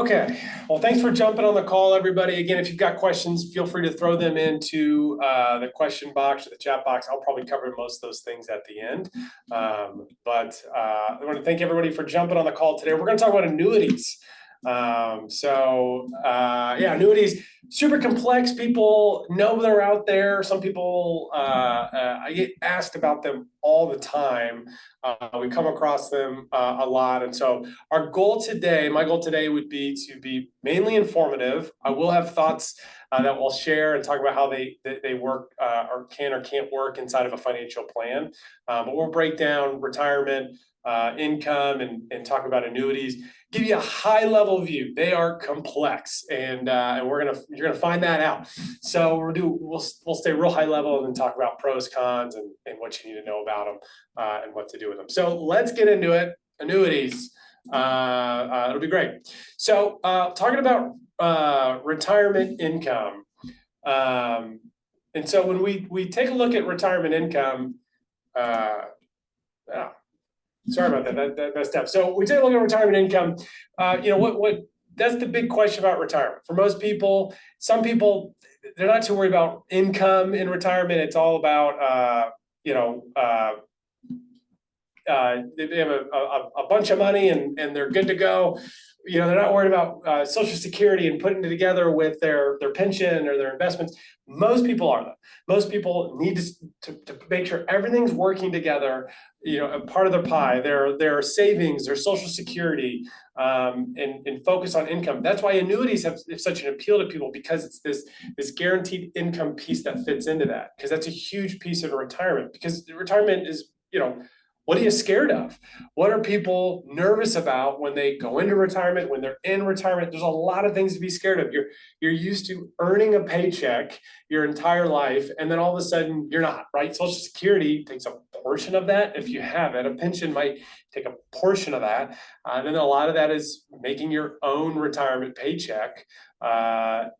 Okay, well, thanks for jumping on the call, everybody. Again, if you've got questions, feel free to throw them into the question box or the chat box. I'll probably cover most of those things at the end. I want to thank everybody for jumping on the call today. We're going to talk about annuities. Annuities, super complex. People know they're out there. Some people, I get asked about them all the time. We come across them a lot. And so my goal today would be to be mainly informative. I will have thoughts that we'll share and talk about how they work or can or can't work inside of a financial plan. But we'll break down retirement, income, and talk about annuities. Give you a high level view. They are complex, and you're gonna find that out. So we'll stay real high level and then talk about pros, cons, and what you need to know about them and what to do with them. So let's get into it. Annuities. It'll be great. So talking about retirement income. And so when we take a look at retirement income, sorry about that. That messed up. So we take a look at retirement income. What that's the big question about retirement. For most people, some people, they're not too worried about income in retirement. It's all about, they have a bunch of money and they're good to go. They're not worried about Social Security and putting it together with their pension or their investments. Most people are though. Most people need to make sure everything's working together. A part of their pie, their savings, their Social Security, and focus on income. That's why annuities have such an appeal to people, because it's this guaranteed income piece that fits into that. Because that's a huge piece of retirement. Because retirement is, what are you scared of? What are people nervous about when they go into retirement, when they're in retirement? There's a lot of things to be scared of. You're used to earning a paycheck your entire life, and then all of a sudden you're not, right? Social Security takes a portion of that if you have it. A pension might take a portion of that. And then a lot of that is making your own retirement paycheck. Out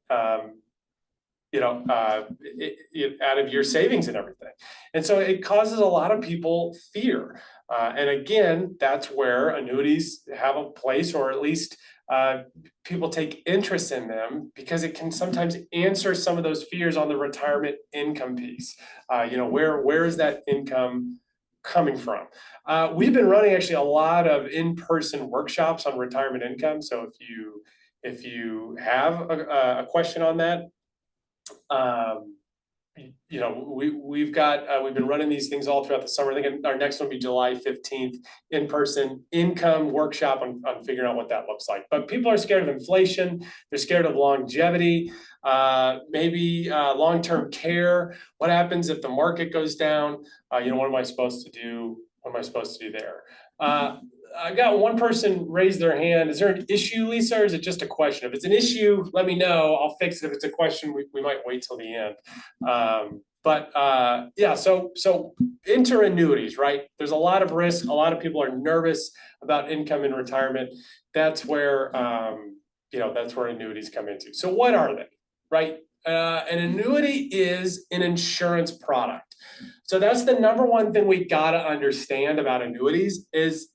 of your savings and everything. And so it causes a lot of people fear. And again, that's where annuities have a place, or at least people take interest in them, because it can sometimes answer some of those fears on the retirement income piece. Where is that income coming from? We've been running actually a lot of in-person workshops on retirement income. So if you have a question on that, we've been running these things all throughout the summer. I think our next one will be July 15th, in-person income workshop on figuring out what that looks like. But people are scared of inflation. They're scared of longevity, maybe long-term care. What happens if the market goes down? What am I supposed to do? What am I supposed to do there? I got one person raise their hand. Is there an issue, Lisa, or is it just a question? If it's an issue, let me know. I'll fix it. If it's a question, we might wait till the end. So enter annuities, right? There's a lot of risk. A lot of people are nervous about income in retirement. That's where annuities come into. So what are they, right? An annuity is an insurance product. So that's the number one thing we got to understand about annuities is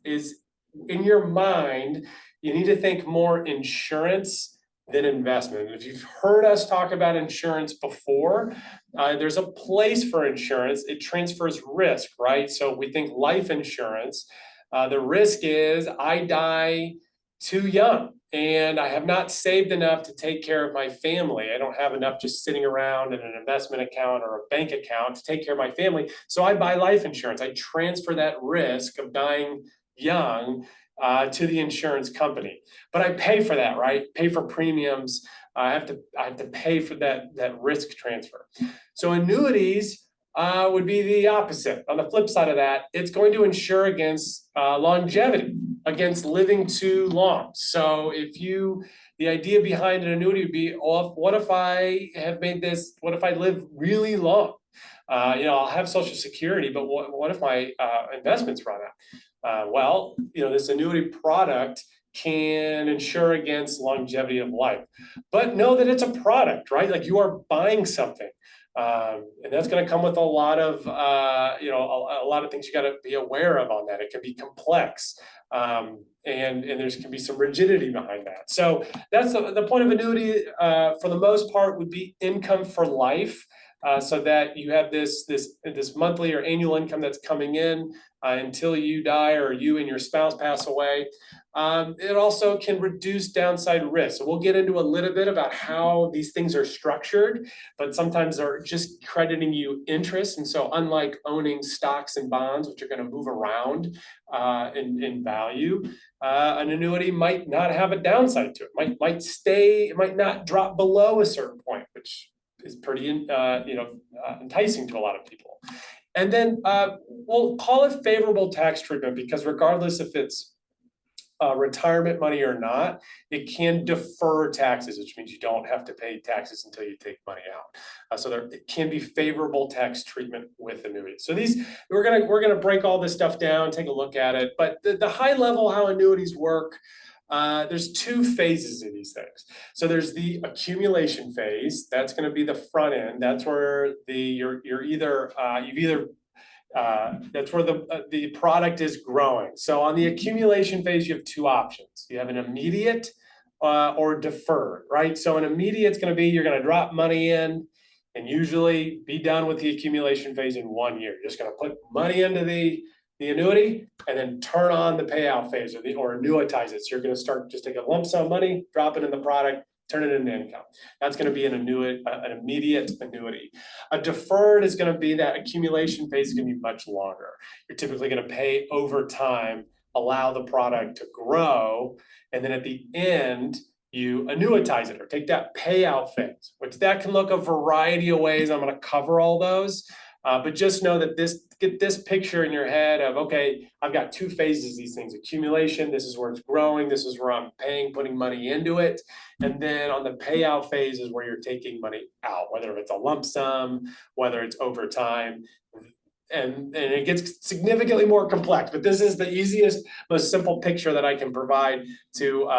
in your mind, you need to think more insurance than investment. And if you've heard us talk about insurance before, there's a place for insurance. It transfers risk, right? So we think life insurance. The risk is I die too young and I have not saved enough to take care of my family. I don't have enough just sitting around in an investment account or a bank account to take care of my family. So I buy life insurance. I transfer that risk of dying young to the insurance company, but I pay for that, right? Pay for premiums. I have to pay for that risk transfer. So annuities would be the opposite. On the flip side of that, it's going to insure against longevity, against living too long. So the idea behind an annuity would be, what if I have made this? What if I live really long? I'll have Social Security, but what if my investments run out? This annuity product can insure against longevity of life, but know that it's a product, right? Like you are buying something. And that's going to come with a lot of, a lot of things you got to be aware of on that. It can be complex. And there's can be some rigidity behind that. So that's the point of annuity, for the most part, would be income for life. So that you have this monthly or annual income that's coming in until you die or you and your spouse pass away. It also can reduce downside risk. So we'll get into a little bit about how these things are structured, but sometimes they're just crediting you interest. And so unlike owning stocks and bonds, which are going to move around in value, an annuity might not have a downside to it. Might stay, it might not drop below a certain point, which is pretty enticing to a lot of people. And then we'll call it favorable tax treatment, because regardless if it's retirement money or not, it can defer taxes, which means you don't have to pay taxes until you take money out. So there it can be favorable tax treatment with annuities. So these we're gonna break all this stuff down, take a look at it. But the high level how annuities work, there's two phases of these things. So there's the accumulation phase. That's going to be the front end. That's where that's where the product is growing. So on the accumulation phase, you have two options. You have an immediate or deferred, right? So an immediate is going to be you're going to drop money in and usually be done with the accumulation phase in 1 year. You're just going to put money into the annuity and then turn on the payout phase or annuitize it. So you're going to start just take a lump sum of money, drop it in the product, turn it into income. That's going to be an immediate annuity. A deferred is going to be that accumulation phase is going to be much longer. You're typically going to pay over time, allow the product to grow, and then at the end, you annuitize it or take that payout phase, which that can look a variety of ways. I'm going to cover all those. But just know that get this picture in your head of, okay, I've got two phases of these things. Accumulation, this is where it's growing. This is where I'm putting money into it. And then on the payout phase is where you're taking money out, whether it's a lump sum, whether it's over time. And it gets significantly more complex, but this is the easiest, most simple picture that I can provide to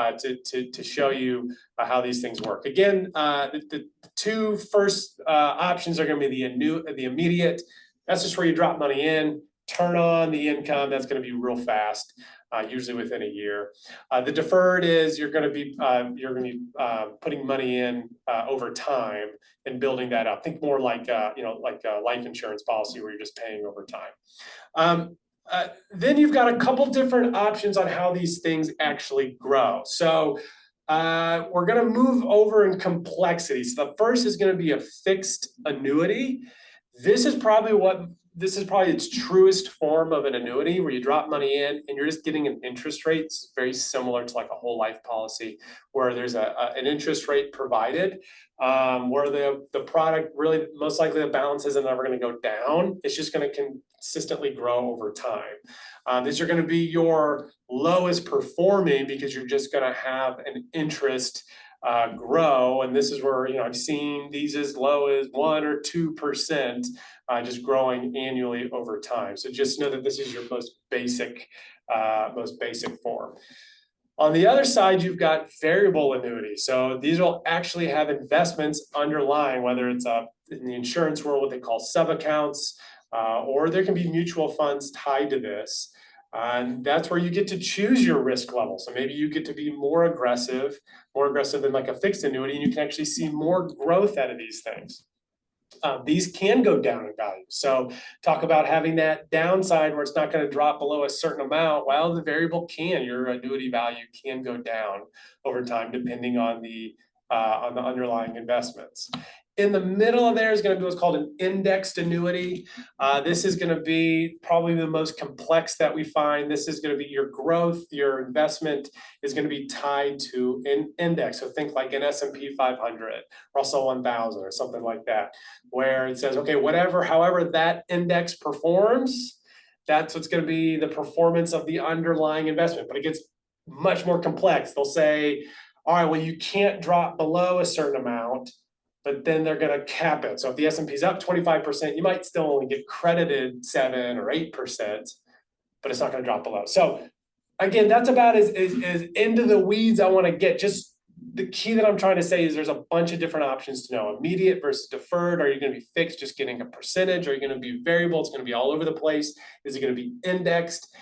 show you how these things work. Again, the two first options are going to be the immediate. That's just where you drop money in, turn on the income. That's going to be real fast, usually within a year. The deferred is you're going to be putting money in over time and building that up. Think more like a life insurance policy where you're just paying over time. Then you've got a couple different options on how these things actually grow. So we're going to move over in complexity. So the first is going to be a fixed annuity. This is probably its truest form of an annuity, where you drop money in and you're just getting an interest rate. It's very similar to like a whole life policy, where there's an interest rate provided, where the product really, most likely the balance isn't ever going to go down. It's just going to consistently grow over time. These are going to be your lowest performing, because you're just going to have an interest grow, and this is where I've seen these as low as 1 or 2%, just growing annually over time. So just know that this is your most basic form. On the other side, you've got variable annuities. So these will actually have investments underlying, whether it's in the insurance world, what they call sub-accounts, or there can be mutual funds tied to this. And that's where you get to choose your risk level. So maybe you get to be more aggressive than like a fixed annuity, and you can actually see more growth out of these things. These can go down in value. So talk about having that downside where it's not going to drop below a certain amount. Well, the variable your annuity value can go down over time, depending on the underlying investments. In the middle of there is going to be what's called an indexed annuity. This is going to be probably the most complex that we find. This is going to be your growth, your investment is going to be tied to an index. So think like an S&P 500, Russell 1000, or something like that, where it says, okay, however that index performs, that's what's going to be the performance of the underlying investment. But it gets much more complex. They'll say, all right, well, you can't drop below a certain amount, but then they're going to cap it. So if the S&P is up 25%, you might still only get credited 7 or 8%, but it's not going to drop below. So again, that's about as into the weeds I want to get. Just the key that I'm trying to say is there's a bunch of different options to know. Immediate versus deferred. Are you going to be fixed, just getting a percentage? Are you going to be variable? It's going to be all over the place. Is it going to be indexed?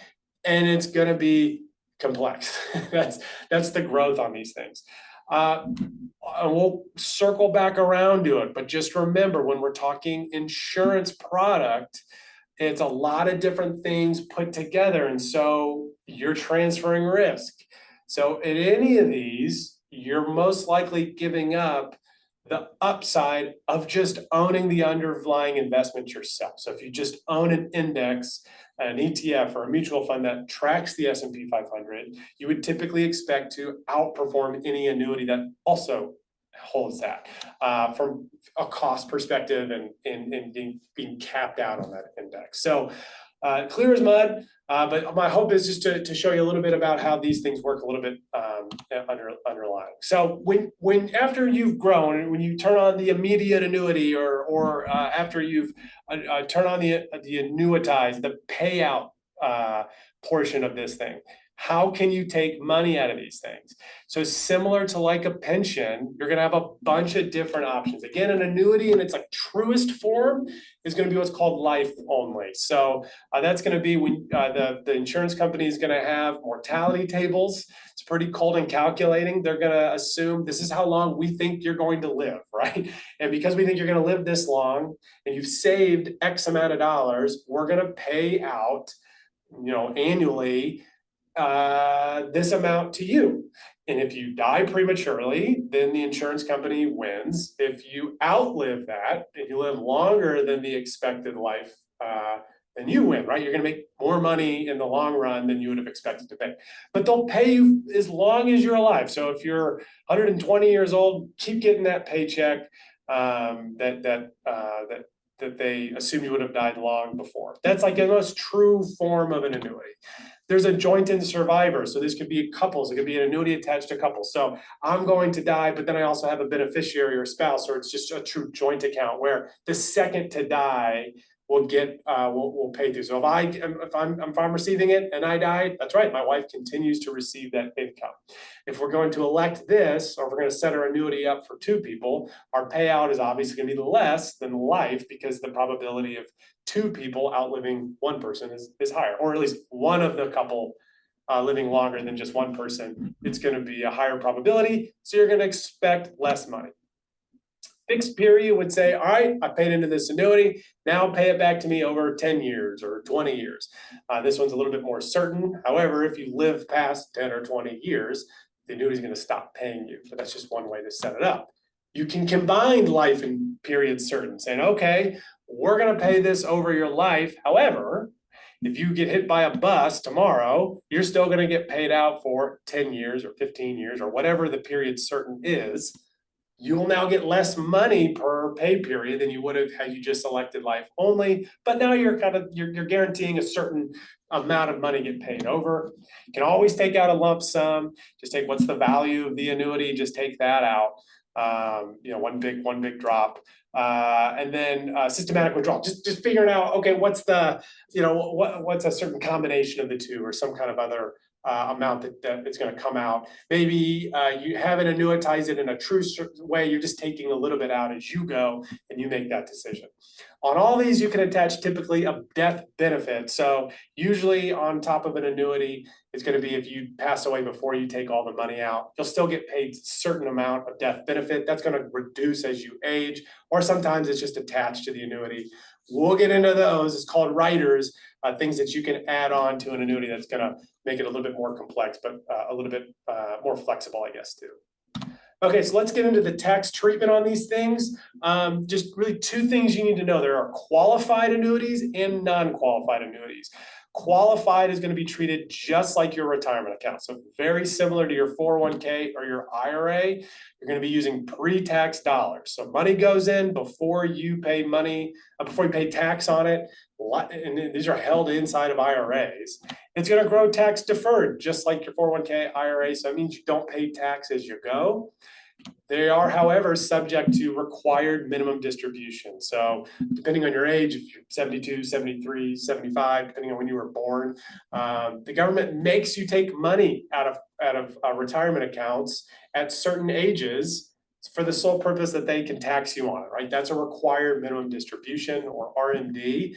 And it's going to be complex. That's the growth on these things. We'll circle back around to it, but just remember, when we're talking insurance product, it's a lot of different things put together, and so you're transferring risk. So in any of these, you're most likely giving up the upside of just owning the underlying investment yourself. So if you just own an index, an ETF, or a mutual fund that tracks the S&P 500, you would typically expect to outperform any annuity that also holds that from a cost perspective and being capped out on that index. So clear as mud, but my hope is just to show you a little bit about how these things work a little bit underlying. So when after you've grown, when you turn on the immediate annuity, or after you've turn on the annuitize, the payout portion of this thing, how can you take money out of these things? So similar to like a pension, you're going to have a bunch of different options. Again, an annuity in its like truest form is going to be what's called life only. So that's going to be when the insurance company is going to have mortality tables. It's pretty cold and calculating. They're going to assume this is how long we think you're going to live, right? And because we think you're going to live this long and you've saved X amount of dollars, we're going to pay out, annually this amount to you. And if you die prematurely, then the insurance company wins. If you outlive that and you live longer than the expected life, then you win, right? You're going to make more money in the long run than you would have expected to pay. But they'll pay you as long as you're alive. So if you're 120 years old, keep getting that paycheck that they assume you would have died long before. That's like the most true form of an annuity. There's a joint and survivor. So this could be couples. It could be an annuity attached to couples. So I'm going to die, but then I also have a beneficiary or spouse, or it's just a true joint account where the second to die will get will pay through. So if I'm receiving it and I die, that's right, my wife continues to receive that income. If we're going to elect this, or if we're going to set our annuity up for two people, our payout is obviously going to be less than life, because the probability of two people outliving one person is higher, or at least one of the couple living longer than just one person. It's going to be a higher probability, so you're going to expect less money. Fixed period would say, all right, I paid into this annuity, now pay it back to me over 10 years or 20 years. This one's a little bit more certain. However, if you live past 10 or 20 years, the annuity is going to stop paying you. But that's just one way to set it up. You can combine life and period certain, saying, okay, we're going to pay this over your life. However, if you get hit by a bus tomorrow, you're still going to get paid out for 10 years or 15 years or whatever the period certain is. You will now get less money per pay period than you would have had you just selected life only. But now you're you're guaranteeing a certain amount of money get paid over. You can always take out a lump sum. Just take what's the value of the annuity. Just take that out. One big drop. And then systematic withdrawal. Just figuring out, okay, what's the what's a certain combination of the two, or some kind of other amount that it's going to come out. Maybe you haven't annuitized it in a true way. You're just taking a little bit out as you go, and you make that decision. On all these, you can attach typically a death benefit. So usually on top of an annuity, it's going to be if you pass away before you take all the money out, you'll still get paid a certain amount of death benefit. That's going to reduce as you age, or sometimes it's just attached to the annuity. We'll get into those. It's called riders, things that you can add on to an annuity that's going to make it a little bit more complex, but a little bit more flexible, I guess, too. Okay, so let's get into the tax treatment on these things. Just really two things you need to know. There are qualified annuities and non-qualified annuities. Qualified is going to be treated just like your retirement account. So very similar to your 401k or your IRA. You're going to be using pre-tax dollars. So money goes in before you pay before you pay tax on it. And these are held inside of IRAs. It's going to grow tax deferred, just like your 401k IRA. So that means you don't pay tax as you go. They are, however, subject to required minimum distribution. So depending on your age, if you're 72, 73, 75, depending on when you were born, the government makes you take money out of retirement accounts at certain ages for the sole purpose that they can tax you on it, right? That's a required minimum distribution, or RMD.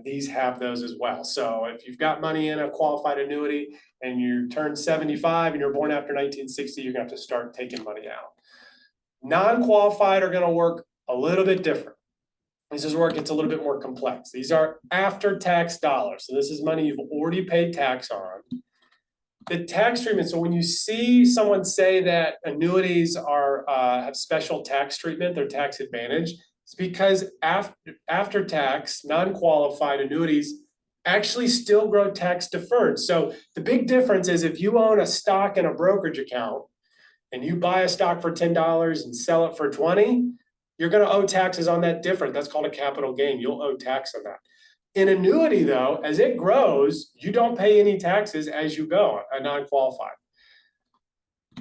These have those as well. So if you've got money in a qualified annuity and you turn 75 and you're born after 1960, you're gonna have to start taking money out. Non-qualified are gonna work a little bit different. This is where it gets a little bit more complex. These are after-tax dollars. So this is money you've already paid tax on. The tax treatment, so when you see someone say that annuities are have special tax treatment, they're tax advantage, it's because after tax, non-qualified annuities actually still grow tax deferred. So the big difference is if you own a stock in a brokerage account and you buy a stock for $10 and sell it for 20, you're gonna owe taxes on that difference. That's called a capital gain. You'll owe tax on that. In annuity though, as it grows, you don't pay any taxes as you go, a non-qualified.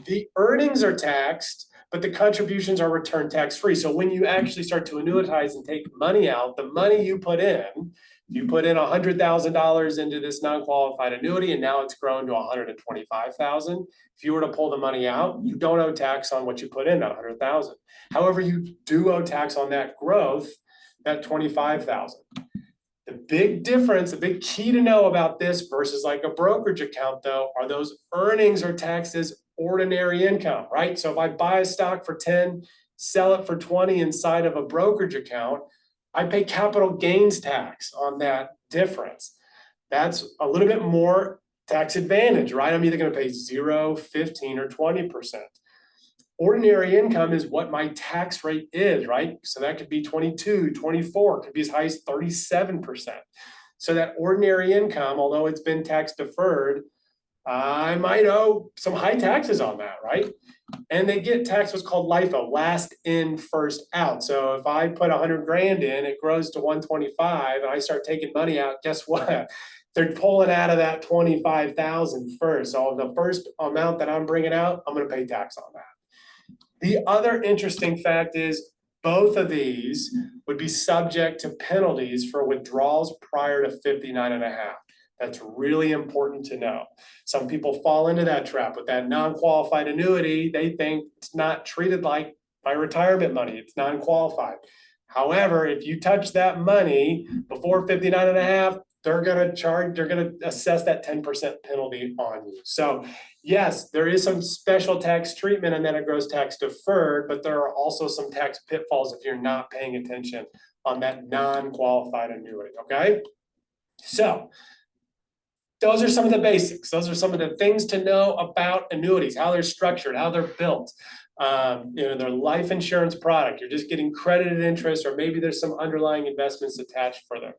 The earnings are taxed, but the contributions are returned tax-free. So when you actually start to annuitize and take money out, the money you put in $100,000 into this non-qualified annuity and now it's grown to $125,000. If you were to pull the money out, you don't owe tax on what you put in, that $100,000. However, you do owe tax on that growth, that $25,000. The big difference, the big key to know about this versus like a brokerage account though, are those earnings are taxed as ordinary income, right? So if I buy a stock for 10, sell it for 20 inside of a brokerage account, I pay capital gains tax on that difference. That's a little bit more tax advantage, right? I'm either gonna pay 0, 15, or 20%. Ordinary income is what my tax rate is, right? So that could be 22, 24, could be as high as 37%. So that ordinary income, although it's been tax deferred, I might owe some high taxes on that, right? And they get taxed what's called LIFO, last in, first out. So if I put 100 grand in, it grows to 125 and I start taking money out, guess what? They're pulling out of that 25,000 first. So the first amount that I'm bringing out, I'm gonna pay tax on that. The other interesting fact is both of these would be subject to penalties for withdrawals prior to 59 and a half. That's really important to know. Some people fall into that trap with that non-qualified annuity. They think it's not treated like my retirement money. It's non-qualified. However, if you touch that money before 59 and a half, they're gonna assess that 10% penalty on you. So yes, there is some special tax treatment and then it grows tax deferred, but there are also some tax pitfalls if you're not paying attention on that non-qualified annuity, okay? So those are some of the basics. Those are some of the things to know about annuities, how they're structured, how they're built. Their life insurance product, you're just getting credited interest, or maybe there's some underlying investments attached for them.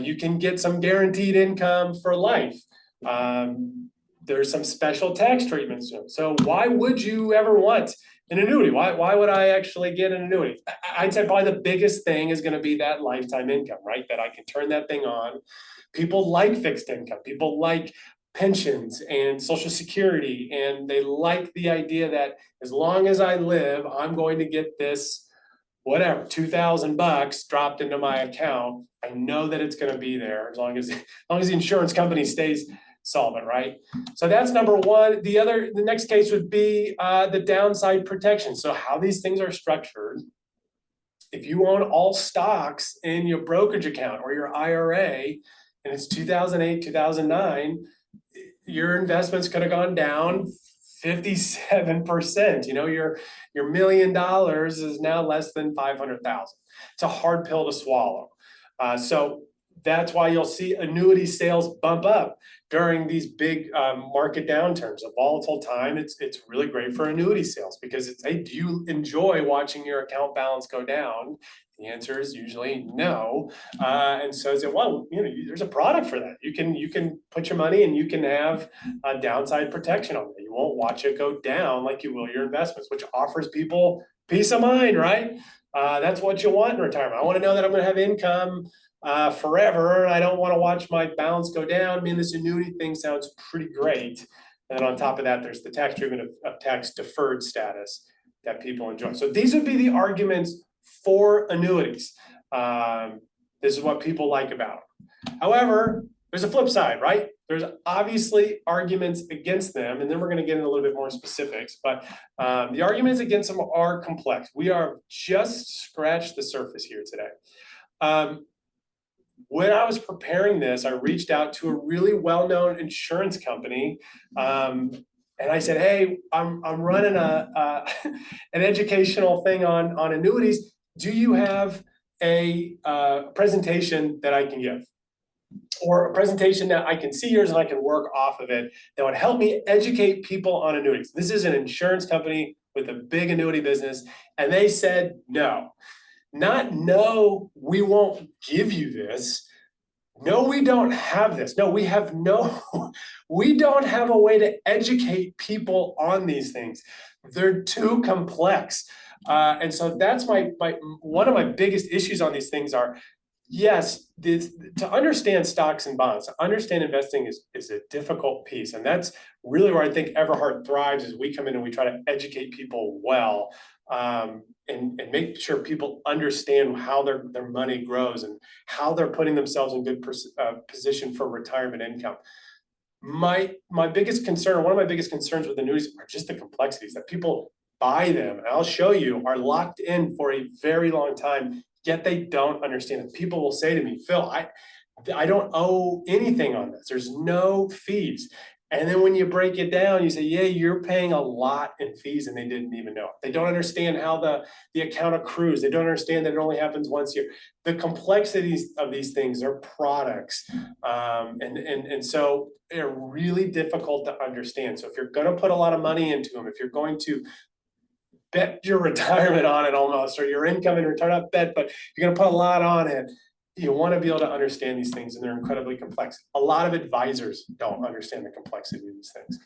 You can get some guaranteed income for life. There's some special tax treatments. So why would you ever want an annuity? Why would I actually get an annuity? I'd say probably the biggest thing is gonna be that lifetime income, right? That I can turn that thing on. People like fixed income. People like pensions and Social Security, and they like the idea that as long as I live, I'm going to get this, whatever, $2,000 dropped into my account. I know that it's gonna be there as long as the insurance company stays solvent, right? So that's number one. The next case would be the downside protection. So how these things are structured. If you own all stocks in your brokerage account or your IRA, and it's 2008, 2009, your investments could have gone down 57%. Your $1 million is now less than 500,000. It's a hard pill to swallow. So that's why you'll see annuity sales bump up during these big market downturns. A volatile time, it's really great for annuity sales because it's, hey, do you enjoy watching your account balance go down? The answer is usually no. And so is it, well, there's a product for that. You can put your money and you can have a downside protection on it. You won't watch it go down like you will your investments, which offers people peace of mind, right? That's what you want in retirement. I want to know that I'm going to have income forever. I don't want to watch my balance go down. I mean, this annuity thing sounds pretty great. And on top of that, there's the tax treatment of tax deferred status. that people enjoy. So these would be the arguments for annuities. This is what people like about them. However, there's a flip side, right? There's obviously arguments against them, and then we're going to get into a little bit more specifics, but the arguments against them are complex. We are just scratched the surface here today. When I was preparing this, I reached out to a really well-known insurance company, and I said, "Hey, I'm running an educational thing on annuities. Do you have a presentation that I can give, or a presentation that I can see yours and I can work off of it that would help me educate people on annuities?" This is an insurance company with a big annuity business, and they said no. Not no, we won't give you this. No, we don't have this. No, we don't have a way to educate people on these things. They're too complex. And so that's one of my biggest issues on these things are, yes, to understand stocks and bonds, to understand investing is a difficult piece. And that's really where I think Everhart thrives, is we come in and we try to educate people well, and make sure people understand how their money grows and how they're putting themselves in good position for retirement income. My biggest concern, one of my biggest concerns with annuities are just the complexities that people buy them, and I'll show you, are locked in for a very long time, yet they don't understand it. People will say to me, "Phil, I don't owe anything on this. There's no fees." And then when you break it down, you say, "Yeah, you're paying a lot in fees," and they didn't even know it. They don't understand how the account accrues. They don't understand that it only happens once a year. The complexities of these things are products. And so they're really difficult to understand. So if you're going to put a lot of money into them, if you're going to bet your retirement on it almost, or your income in return, not bet, but you're going to put a lot on it, you want to be able to understand these things, and they're incredibly complex. A lot of advisors don't understand the complexity of these things.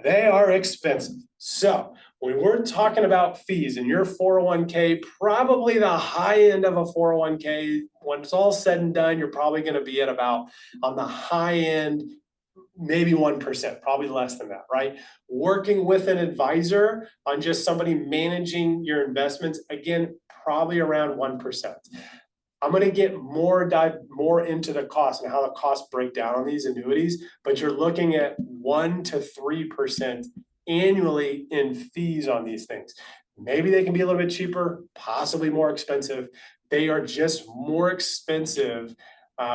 They are expensive. So when we're talking about fees in your 401k, probably the high end of a 401k, when it's all said and done, you're probably going to be at about, on the high end, maybe 1%, probably less than that, right? Working with an advisor on just somebody managing your investments, again, probably around 1%. I'm going to dive more into the cost and how the costs break down on these annuities, but you're looking at 1 to 3% annually in fees on these things. Maybe they can be a little bit cheaper, possibly more expensive. They are just more expensive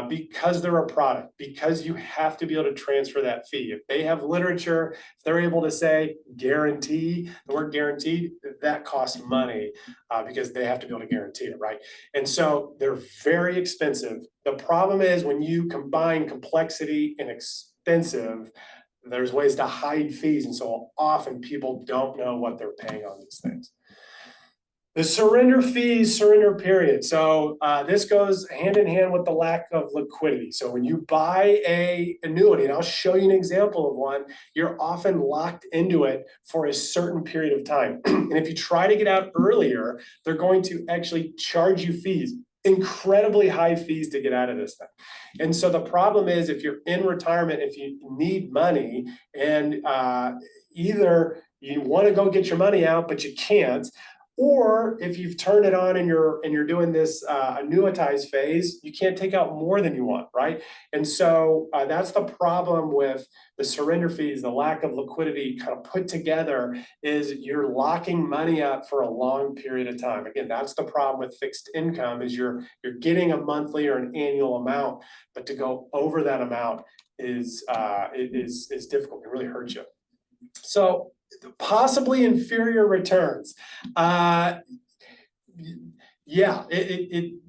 because they're a product, because you have to be able to transfer that fee. If they have literature, if they're able to say guarantee, the word guaranteed, that costs money because they have to be able to guarantee it, right? And so they're very expensive. The problem is when you combine complexity and expensive, there's ways to hide fees. And so often people don't know what they're paying on these things. The surrender fees, surrender period. So this goes hand in hand with the lack of liquidity. So when you buy a annuity, and I'll show you an example of one, you're often locked into it for a certain period of time. And if you try to get out earlier, they're going to actually charge you fees, incredibly high fees to get out of this thing. And so the problem is, if you're in retirement, if you need money, and either you want to go get your money out, but you can't, or if you've turned it on and you're doing this annuitized phase, you can't take out more than you want, right? And so that's the problem with the surrender fees, the lack of liquidity kind of put together, is you're locking money up for a long period of time. Again, that's the problem with fixed income, is you're getting a monthly or an annual amount, but to go over that amount is difficult. It really hurts you. So possibly inferior returns. Yeah,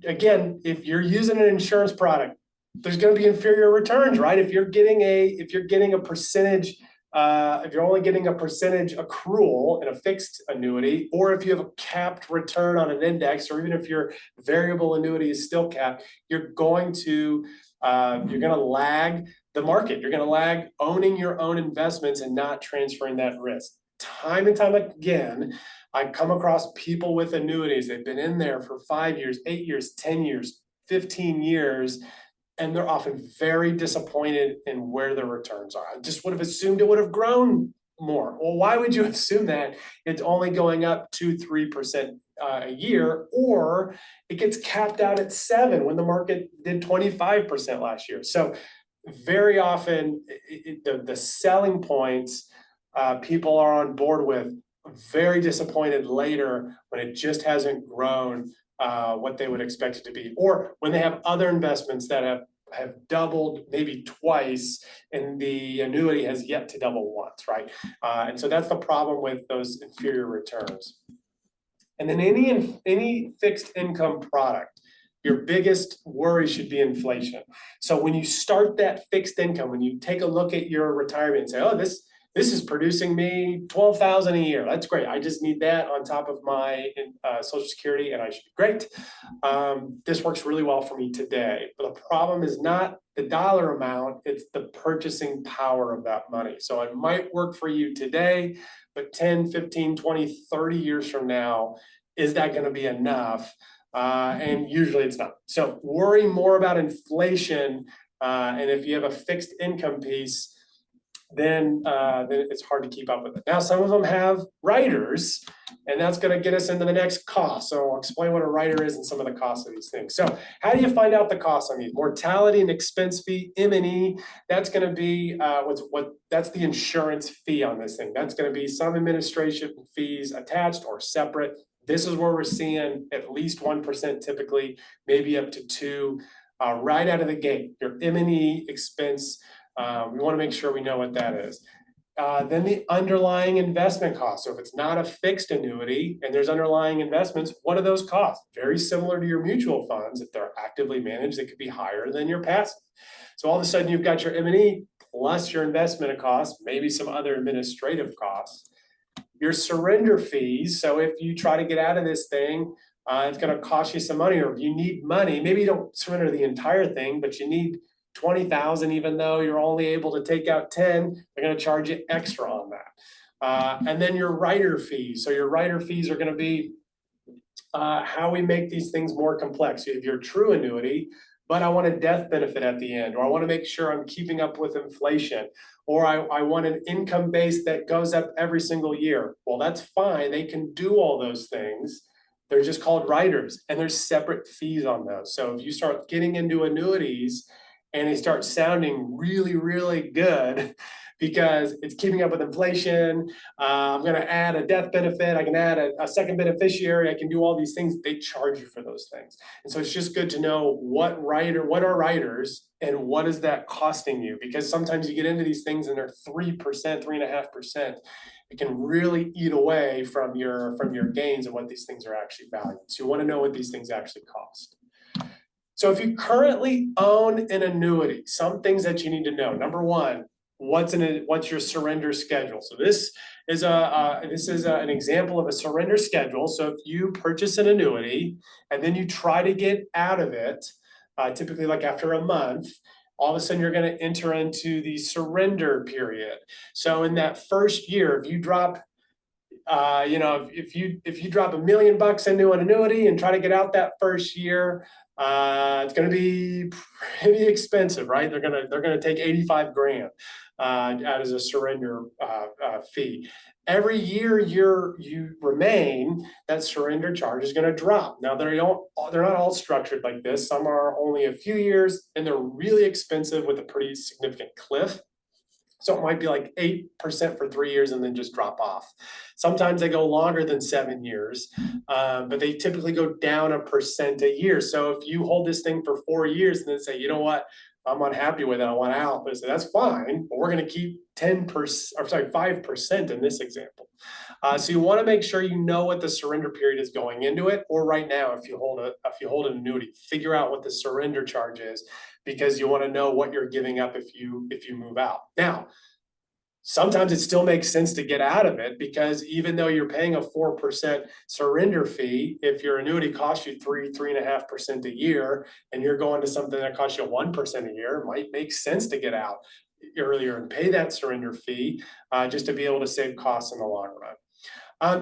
again, if you're using an insurance product, there's going to be inferior returns, right? If you're getting a percentage, if you're only getting a percentage accrual in a fixed annuity, or if you have a capped return on an index, or even if your variable annuity is still capped, you're going to lag the market. You're going to lag owning your own investments and not transferring that risk. Time and time again, I come across people with annuities. They've been in there for 5 years, 8 years, 10 years, 15 years, and they're often very disappointed in where their returns are. I just would have assumed it would have grown more. Well, why would you assume that? It's only going up 2-3% a year, or it gets capped out at 7 when the market did 25% last year. So very often the selling points people are on board with, very disappointed later when it just hasn't grown what they would expect it to be, or when they have other investments that have doubled maybe twice and the annuity has yet to double once, right? And so that's the problem with those inferior returns. And then any fixed income product, your biggest worry should be inflation. So when you start that fixed income, when you take a look at your retirement and say, oh, this is producing me $12,000 a year. That's great. I just need that on top of my Social Security, and I should be great. This works really well for me today. But the problem is not the dollar amount; it's the purchasing power of that money. So it might work for you today, but 10, 15, 20, 30 years from now, is that going to be enough? And usually it's not. So worry more about inflation. And if you have a fixed income piece, then it's hard to keep up with it. Now, some of them have riders, and that's going to get us into the next cost. So I'll explain what a rider is and some of the costs of these things. So how do you find out the costs on these? Mortality and expense fee, M&E, that's going to be that's the insurance fee on this thing. That's going to be some administration fees attached or separate. This is where we're seeing at least 1% typically, maybe up to 2% right out of the gate. Your M&E expense, we want to make sure we know what that is. Then the underlying investment costs. So if it's not a fixed annuity and there's underlying investments, what are those costs? Very similar to your mutual funds. If they're actively managed, they could be higher than your passive. So all of a sudden you've got your M&E plus your investment costs, maybe some other administrative costs. Your surrender fees. So if you try to get out of this thing, it's going to cost you some money, or if you need money, maybe you don't surrender the entire thing, but you need 20,000, even though you're only able to take out 10, they're going to charge you extra on that. And then your rider fees. So your rider fees are going to be how we make these things more complex. So if you're a true annuity, but I want a death benefit at the end, or I want to make sure I'm keeping up with inflation, or I want an income base that goes up every single year. Well, that's fine. They can do all those things. They're just called riders, and there's separate fees on those. So if you start getting into annuities and they start sounding really, really good because it's keeping up with inflation, I'm going to add a death benefit, I can add a second beneficiary, I can do all these things, they charge you for those things. And so it's just good to know what are riders and what is that costing you, because sometimes you get into these things and they're 3%, 3.5%. It can really eat away from your gains and what these things are actually valued. So you want to know what these things actually cost. So if you currently own an annuity, some things that you need to know. Number one, what's your surrender schedule? So this is an example of a surrender schedule. So if you purchase an annuity and then you try to get out of it, typically like after a month, all of a sudden you're going to enter into the surrender period. So in that first year, if you drop if you drop $1 million into an annuity and try to get out that first year, it's going to be pretty expensive, right? They're going to take 85 grand out as a surrender fee. Every year you remain, that surrender charge is going to drop. Now they're not all structured like this. Some are only a few years, and they're really expensive with a pretty significant cliff. So it might be like 8% for 3 years and then just drop off. Sometimes they go longer than 7 years, but they typically go down 1% a year. So if you hold this thing for 4 years and then say, you know what, I'm unhappy with it, I want out, but I say, that's fine, but we're going to keep 5% in this example. So you want to make sure you know what the surrender period is going into it, or right now, if you hold an annuity, figure out what the surrender charge is, because you want to know what you're giving up if you move out. Now, sometimes it still makes sense to get out of it, because even though you're paying a 4% surrender fee, if your annuity costs you 3.5% a year, and you're going to something that costs you 1% a year, it might make sense to get out earlier and pay that surrender fee just to be able to save costs in the long run.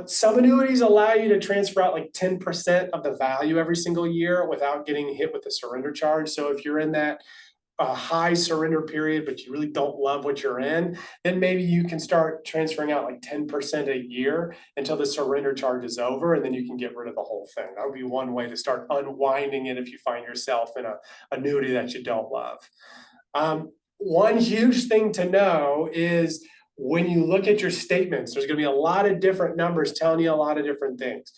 Some annuities allow you to transfer out like 10% of the value every single year without getting hit with the surrender charge. So if you're in that a high surrender period, but you really don't love what you're in, then maybe you can start transferring out like 10% a year until the surrender charge is over, and then you can get rid of the whole thing. That would be one way to start unwinding it if you find yourself in a annuity that you don't love. One huge thing to know is when you look at your statements, there's going to be a lot of different numbers telling you a lot of different things.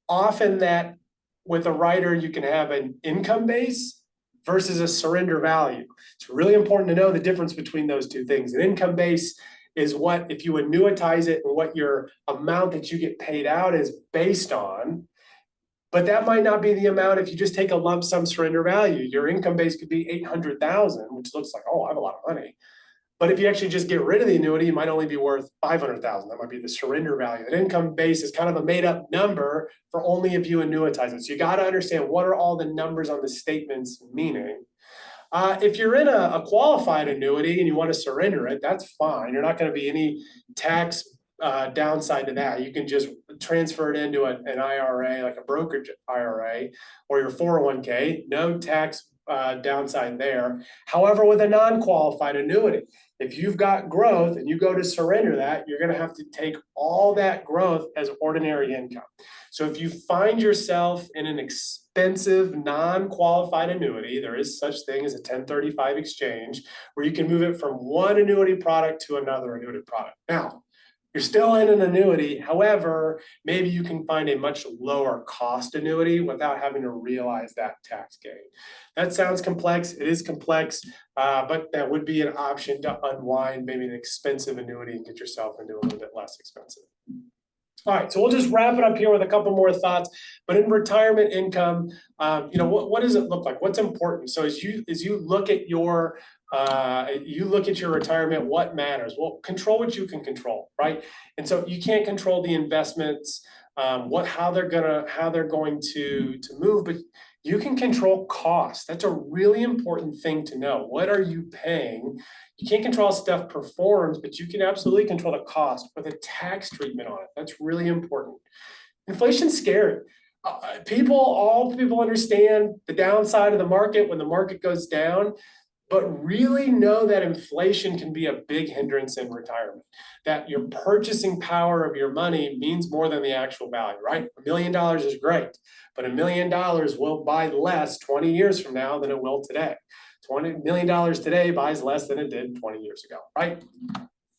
Often that with a writer, you can have an income base versus a surrender value. It's really important to know the difference between those two things. An income base is what, if you annuitize it, and what your amount that you get paid out is based on. But that might not be the amount if you just take a lump sum surrender value. Your income base could be 800,000, which looks like, oh, I have a lot of money. But if you actually just get rid of the annuity, it might only be worth 500,000. That might be the surrender value. An income base is kind of a made up number for only if you annuitize it. So you got to understand, what are all the numbers on the statements meaning. If you're in a qualified annuity and you want to surrender it, that's fine. You're not going to be any tax downside to that. You can just transfer it into an IRA, like a brokerage IRA, or your 401k. No tax downside there. However, with a non-qualified annuity, if you've got growth and you go to surrender that, you're going to have to take all that growth as ordinary income. So if you find yourself in an expensive non-qualified annuity, there is such thing as a 1035 exchange where you can move it from one annuity product to another annuity product. Now, you're still in an annuity. However, maybe you can find a much lower cost annuity without having to realize that tax gain. That sounds complex. It is complex, but that would be an option to unwind maybe an expensive annuity and get yourself into a little bit less expensive. All right, so we'll just wrap it up here with a couple more thoughts. But in retirement income, what does it look like? What's important? So as you look at your retirement, what matters? Well, control what you can control, right? And so you can't control the investments, how they're going to move, but you can control costs. That's a really important thing to know. What are you paying? You can't control how stuff performs, but you can absolutely control the cost with a tax treatment on it. That's really important. Inflation's scary. All people understand the downside of the market when the market goes down, but really know that inflation can be a big hindrance in retirement, that your purchasing power of your money means more than the actual value, right? $1 million is great, but $1 million will buy less 20 years from now than it will today. $20 million today buys less than it did 20 years ago, right?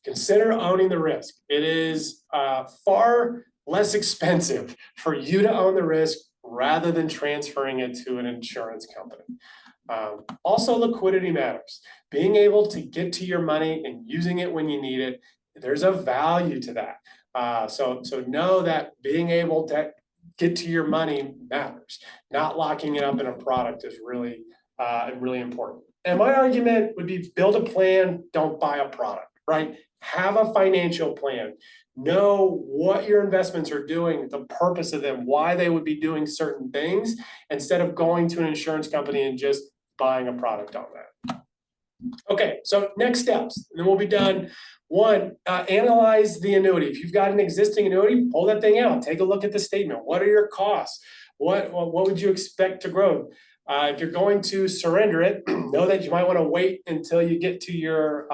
Consider owning the risk. It is far less expensive for you to own the risk rather than transferring it to an insurance company. Also, liquidity matters. Being able to get to your money and using it when you need it, there's a value to that. So know that being able to get to your money matters. Not locking it up in a product is really important. And my argument would be build a plan, don't buy a product, right? Have a financial plan. Know what your investments are doing, the purpose of them, why they would be doing certain things, instead of going to an insurance company and just buying a product on that. Okay, so next steps, and then we'll be done. One, analyze the annuity. If you've got an existing annuity, pull that thing out. Take a look at the statement. What are your costs? What would you expect to grow? If you're going to surrender it, know that you might want to wait until you get to your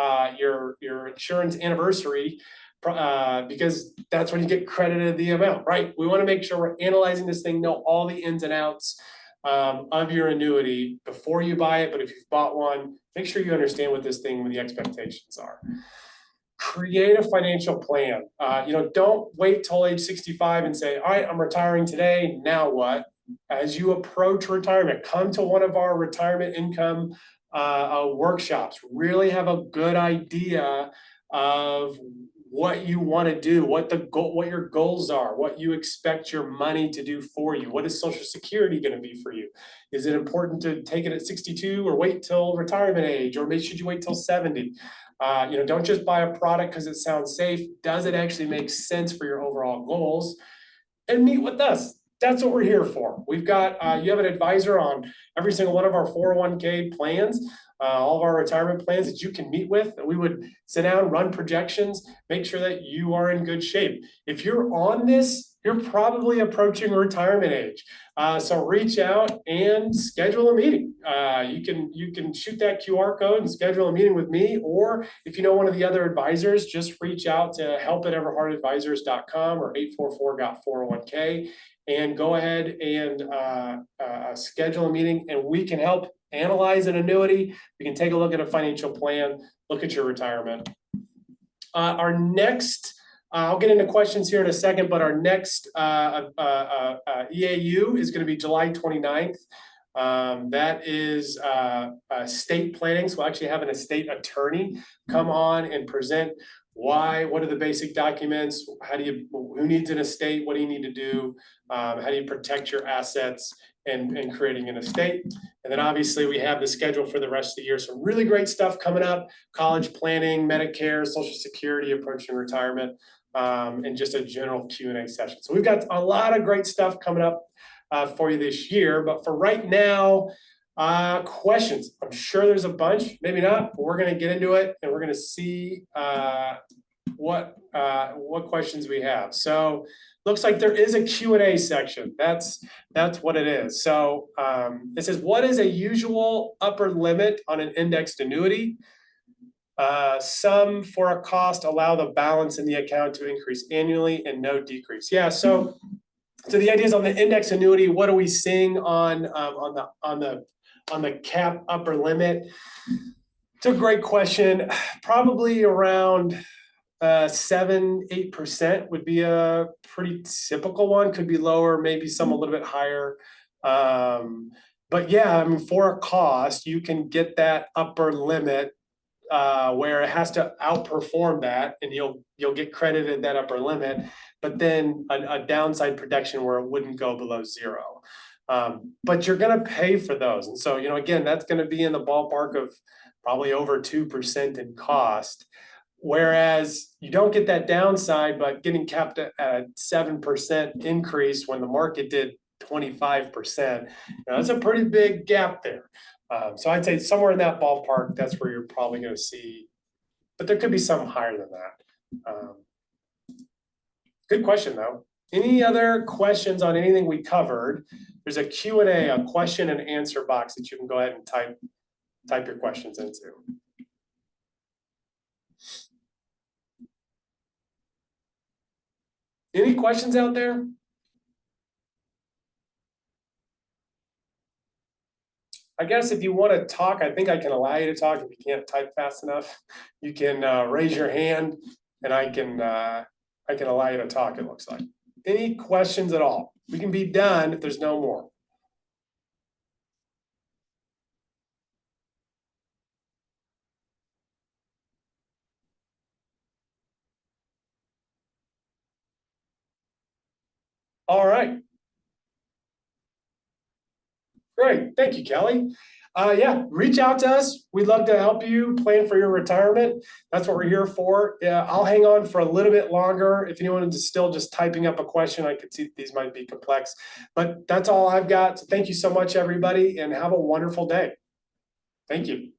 insurance anniversary, because that's when you get credited the amount, right? We want to make sure we're analyzing this thing, know all the ins and outs of your annuity before you buy it. But if you've bought one, make sure you understand what this thing, what the expectations are. Create a financial plan. Don't wait till age 65 and say, all right, I'm retiring today, now what? As you approach retirement, come to one of our retirement income workshops. Really have a good idea of what you want to do, what your goals are, what you expect your money to do for you. What is Social Security going to be for you? Is it important to take it at 62 or wait till retirement age, or maybe should you wait till 70? Don't just buy a product because it sounds safe. Does it actually make sense for your overall goals? And meet with us. That's what we're here for. We've got, you have an advisor on every single one of our 401k plans, all of our retirement plans that you can meet with. And we would sit down, run projections, make sure that you are in good shape. If you're on this you're probably approaching retirement age. So reach out and schedule a meeting. You can shoot that QR code and schedule a meeting with me, or if you know one of the other advisors, just reach out to help@everhardadvisors.com or 844-401k and go ahead and schedule a meeting, and we can help analyze an annuity. We can take a look at a financial plan, look at your retirement. Our next, I'll get into questions here in a second, but our next EAU is going to be July 29th. That is estate planning. So we'll actually have an estate attorney come on and present what are the basic documents, who needs an estate, what do you need to do, how do you protect your assets and creating an estate. And then obviously we have the schedule for the rest of the year. Some really great stuff coming up: college planning, Medicare, Social Security, approaching retirement, and just a general Q&A session. So we've got a lot of great stuff coming up for you this year. But for right now, questions. I'm sure there's a bunch, maybe not, but we're going to get into it and we're going to see what questions we have. So looks like there is a Q&A section. That's what it is. So it says, what is a usual upper limit on an indexed annuity? Some for a cost allow the balance in the account to increase annually and no decrease. Yeah, so the idea is on the index annuity, what are we seeing on the cap upper limit? It's a great question. Probably around 7-8% would be a pretty typical one. Could be lower, maybe some a little bit higher. But yeah, I mean, for a cost, you can get that upper limit where it has to outperform that, and you'll get credited that upper limit, but then a downside protection where it wouldn't go below zero. But you're going to pay for those. And so, again, that's going to be in the ballpark of probably over 2% in cost. Whereas you don't get that downside, but getting capped at a 7% increase when the market did 25%, that's a pretty big gap there. So I'd say somewhere in that ballpark, that's where you're probably going to see, but there could be some higher than that. Good question though. Any other questions on anything we covered? There's a Q&A, a question and answer box that you can go ahead and type your questions into. Any questions out there? I guess if you want to talk, I think I can allow you to talk. If you can't type fast enough, you can raise your hand and I can allow you to talk, it looks like. Any questions at all? We can be done if there's no more. All right. Great. Thank you, Kelly. Yeah, reach out to us. We'd love to help you plan for your retirement. That's what we're here for. Yeah, I'll hang on for a little bit longer. If anyone is still just typing up a question, I could see these might be complex, but that's all I've got. So thank you so much, everybody, and have a wonderful day. Thank you.